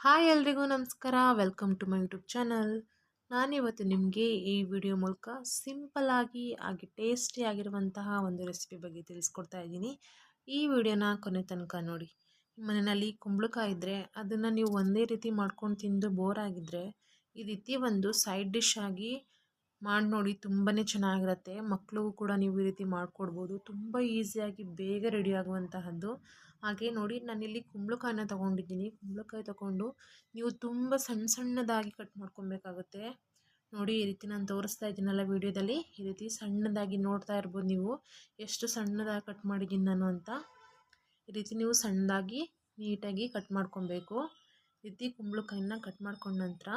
Hi ಎಲ್ರಿಗೂ ನಮಸ್ಕಾರ. Welcome to my YouTube channel. ನಾನಿವತ್ತು ನಿಮಗೆ ಈ ವಿಡಿಯೋ ಮೂಲಕ ಸಿಂಪಲ್ ಆಗಿ ಹಾಗೆ ಟೇಸ್ಟಿ ಆಗಿರುವಂತಹ ಒಂದು ರೆಸಿಪಿ ಬಗ್ಗೆ ತಿಳಿಸ್ಕೊಡ್ತಾ ಇದ್ದೀನಿ. ಈ ವಿಡಿಯೋನ ಕೊನೆ ತನಕ ನೋಡಿ. ಮನೆಯಲ್ಲಿ ಕುಂಬಳಕಾಯಿ ಇದ್ದರೆ ಅದನ್ನು ನೀವು ಒಂದೇ ರೀತಿ ಮಾಡ್ಕೊಂಡು ತಿಂದು ಬೋರ್ ಆಗಿದ್ದರೆ ಈ ರೀತಿ ಒಂದು ಸೈಡ್ ಡಿಶ್ ಆಗಿ ಮಾಡಿ ನೋಡಿ, ತುಂಬಾ ಚೆನ್ನಾಗಿರುತ್ತೆ. ಮಕ್ಕಳಿಗೂ ಕೂಡ ನೀವು ಈ ರೀತಿ ಮಾಡಿಕೊಡ್ಬೋದು. ತುಂಬ ಈಸಿಯಾಗಿ ಬೇಗ ರೆಡಿ ಆಗುವಂತಹದ್ದು. ಹಾಗೆ ನೋಡಿ, ನಾನಿಲ್ಲಿ ಕುಂಬಳಕಾಯಿನ ತೊಗೊಂಡಿದ್ದೀನಿ. ಕುಂಬಳಕಾಯಿ ತೊಗೊಂಡು ನೀವು ತುಂಬ ಸಣ್ಣ ಸಣ್ಣದಾಗಿ ಕಟ್ ಮಾಡ್ಕೊಬೇಕಾಗುತ್ತೆ. ನೋಡಿ, ಈ ರೀತಿ ನಾನು ತೋರಿಸ್ತಾ ಇದ್ದೀನಲ್ಲ ವಿಡಿಯೋದಲ್ಲಿ, ಈ ರೀತಿ ಸಣ್ಣದಾಗಿ ನೋಡ್ತಾ ಇರ್ಬೋದು ನೀವು ಎಷ್ಟು ಸಣ್ಣದಾಗಿ ಕಟ್ ಮಾಡಿದ್ದೀನಿ ನಾನು ಅಂತ. ಈ ರೀತಿ ನೀವು ಸಣ್ಣದಾಗಿ ನೀಟಾಗಿ ಕಟ್ ಮಾಡ್ಕೊಬೇಕು. ಈ ರೀತಿ ಕುಂಬಳಕಾಯಿನ ಕಟ್ ಮಾಡ್ಕೊಂಡ ನಂತರ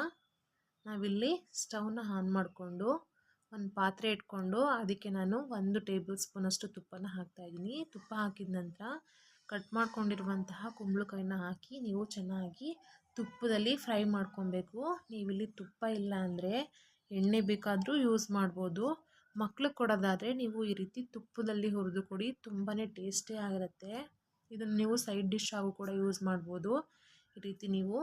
ನಾವಿಲ್ಲಿ ಸ್ಟವ್ನ ಆನ್ ಮಾಡಿಕೊಂಡು ಒಂದು ಪಾತ್ರೆ ಇಟ್ಕೊಂಡು ಅದಕ್ಕೆ ನಾನು 1 ಟೇಬಲ್ ಸ್ಪೂನಷ್ಟು ತುಪ್ಪನ ಹಾಕ್ತಾಯಿದ್ದೀನಿ. ತುಪ್ಪ ಹಾಕಿದ ನಂತರ ಕಟ್ ಮಾಡ್ಕೊಂಡಿರುವಂತಹ ಕುಂಬಳಕಾಯಿನ ಹಾಕಿ ನೀವು ಚೆನ್ನಾಗಿ ತುಪ್ಪದಲ್ಲಿ ಫ್ರೈ ಮಾಡ್ಕೊಬೇಕು. ನೀವಿಲ್ಲಿ ತುಪ್ಪ ಇಲ್ಲ ಅಂದರೆ ಎಣ್ಣೆ ಬೇಕಾದರೂ ಯೂಸ್ ಮಾಡ್ಬೋದು. ಮಕ್ಳಿಗೆ ಕೊಡೋದಾದರೆ ನೀವು ಈ ರೀತಿ ತುಪ್ಪದಲ್ಲಿ ಹುರಿದು ಕೊಡಿ, ತುಂಬಾ ಟೇಸ್ಟಿ ಆಗಿರುತ್ತೆ. ಇದನ್ನು ನೀವು ಸೈಡ್ ಡಿಶ್ ಆಗು ಕೂಡ ಯೂಸ್ ಮಾಡ್ಬೋದು. ಈ ರೀತಿ ನೀವು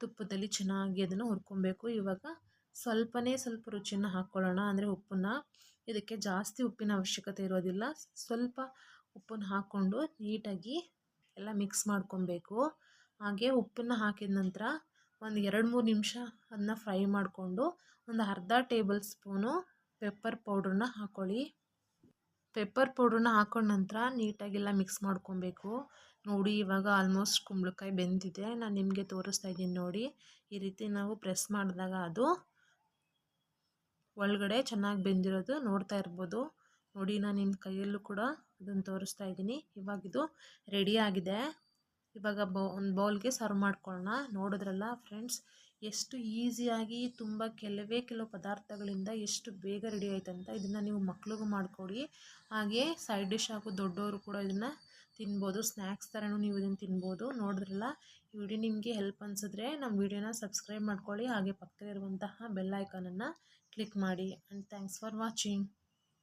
ತುಪ್ಪದಲ್ಲಿ ಚೆನ್ನಾಗಿ ಅದನ್ನು ಹುರ್ಕೊಬೇಕು. ಇವಾಗ ಸ್ವಲ್ಪ ರುಚಿಯನ್ನು ಹಾಕ್ಕೊಳ್ಳೋಣ, ಅಂದರೆ ಉಪ್ಪನ್ನು. ಇದಕ್ಕೆ ಜಾಸ್ತಿ ಉಪ್ಪಿನ ಅವಶ್ಯಕತೆ ಇರೋದಿಲ್ಲ. ಸ್ವಲ್ಪ ಉಪ್ಪನ್ನು ಹಾಕ್ಕೊಂಡು ನೀಟಾಗಿ ಎಲ್ಲ ಮಿಕ್ಸ್ ಮಾಡ್ಕೊಬೇಕು. ಹಾಗೆ ಉಪ್ಪನ್ನು ಹಾಕಿದ ನಂತರ ಒಂದು 2-3 ನಿಮಿಷ ಅದನ್ನ ಫ್ರೈ ಮಾಡಿಕೊಂಡು ಒಂದು ಅರ್ಧ ಟೇಬಲ್ ಸ್ಪೂನು ಪೆಪ್ಪರ್ ಪೌಡ್ರನ್ನ ಹಾಕ್ಕೊಳ್ಳಿ. ಪೆಪ್ಪರ್ ಪೌಡ್ರನ್ನ ಹಾಕೊಂಡ ನಂತರ ನೀಟಾಗೆಲ್ಲ ಮಿಕ್ಸ್ ಮಾಡ್ಕೊಬೇಕು. ನೋಡಿ, ಇವಾಗ ಆಲ್ಮೋಸ್ಟ್ ಕುಂಬಳಕಾಯಿ ಬೆಂದಿದೆ. ನಾನು ನಿಮಗೆ ತೋರಿಸ್ತಾ ಇದ್ದೀನಿ ನೋಡಿ. ಈ ರೀತಿ ನಾವು ಪ್ರೆಸ್ ಮಾಡಿದಾಗ ಅದು ಒಳಗಡೆ ಚೆನ್ನಾಗಿ ಬೆಂದಿರೋದು ನೋಡ್ತಾ ಇರ್ಬೋದು. ನೋಡಿ, ನಾನು ನಿಮ್ಮ ಕೈಯಲ್ಲೂ ಕೂಡ ಅದನ್ನು ತೋರಿಸ್ತಾ ಇದ್ದೀನಿ. ಇವಾಗ ಇದು ರೆಡಿ ಆಗಿದೆ. ಇವಾಗ ಒಂದು ಬೌಲ್ಗೆ ಸರ್ವ್ ಮಾಡ್ಕೊಳ್ಳೋಣ. ನೋಡಿದ್ರಲ್ಲ ಫ್ರೆಂಡ್ಸ್, ಎಷ್ಟು ಈಸಿಯಾಗಿ ಕೆಲವು ಪದಾರ್ಥಗಳಿಂದ ಎಷ್ಟು ಬೇಗ ರೆಡಿ ಆಯ್ತಂತ. ಇದನ್ನು ನೀವು ಮಕ್ಳಿಗೂ ಮಾಡಿಕೊಡಿ. ಹಾಗೆ ಸೈಡ್ ಡಿಶ್ ಆಗೋ ದೊಡ್ಡವರು ಕೂಡ ಇದನ್ನು ತಿನ್ಬೋದು. ಸ್ನ್ಯಾಕ್ಸ್ ಥರನೂ ನೀವು ಇದನ್ನು ತಿನ್ಬೋದು. ನೋಡಿದ್ರಲ್ಲ, ಈ ವಿಡಿಯೋ ನಿಮಗೆ ಹೆಲ್ಪ್ ಅನಿಸಿದ್ರೆ ನಮ್ಮ ವಿಡಿಯೋನ ಸಬ್ಸ್ಕ್ರೈಬ್ ಮಾಡ್ಕೊಳ್ಳಿ. ಹಾಗೆ ಪಕ್ಕದಲ್ಲಿರುವಂತಹ ಬೆಲ್ ಐಕಾನನ್ನು ಕ್ಲಿಕ್ ಮಾಡಿ. And thanks for watching.